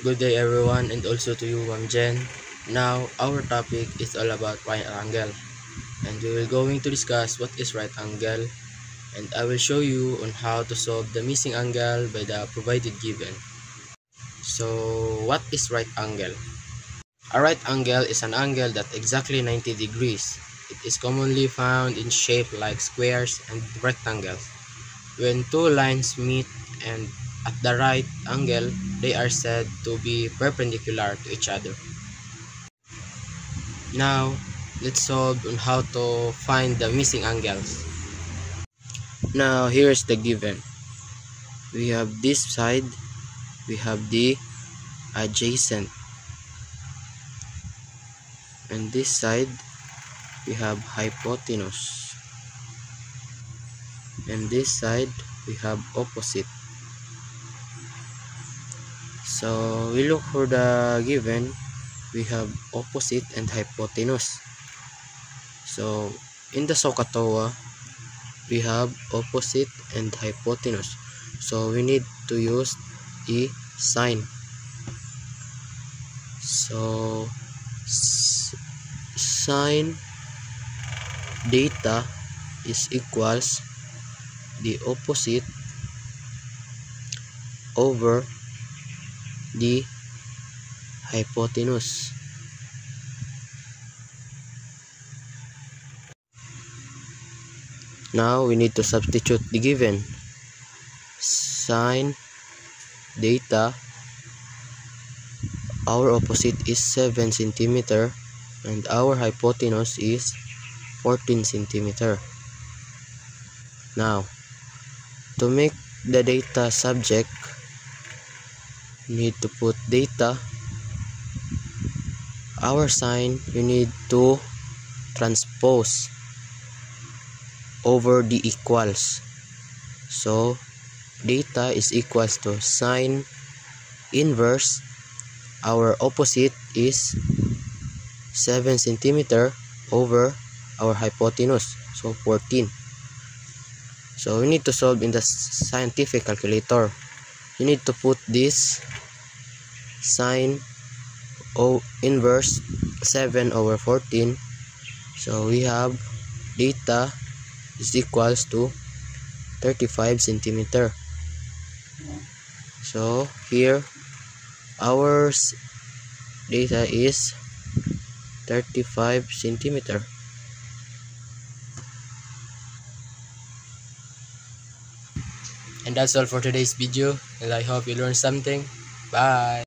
Good day everyone, and also to you, Ma'am Jen. Now, our topic is all about right angle, and we will going to discuss what is right angle, and I will show you on how to solve the missing angle by the provided given. So, what is right angle? A right angle is an angle that exactly 90 degrees. It is commonly found in shape like squares and rectangles. When two lines meet and at the right angle, they are said to be perpendicular to each other. Now, let's solve on how to find the missing angles. Now, here's the given. We have this side, we have the adjacent. And this side, we have hypotenuse. And this side, we have opposite. So we look for the given, we have opposite and hypotenuse. So in the SOHCAHTOA, we have opposite and hypotenuse. So we need to use a sign. So sine theta is equals the opposite over the hypotenuse. Now we need to substitute the given. Sine theta, our opposite is 7 centimeter and our hypotenuse is 14 centimeter. Now, to make the data subject, you need to put data. Our sign, you need to transpose over the equals. So, data is equals to sine inverse. Our opposite is 7 centimeter over our hypotenuse, so 14. So we need to solve in the scientific calculator. You need to put this sine inverse 7 over 14. So we have data is equals to 35 centimeter. So here our data is 35 centimeter. And that's all for today's video, and I hope you learned something. Bye.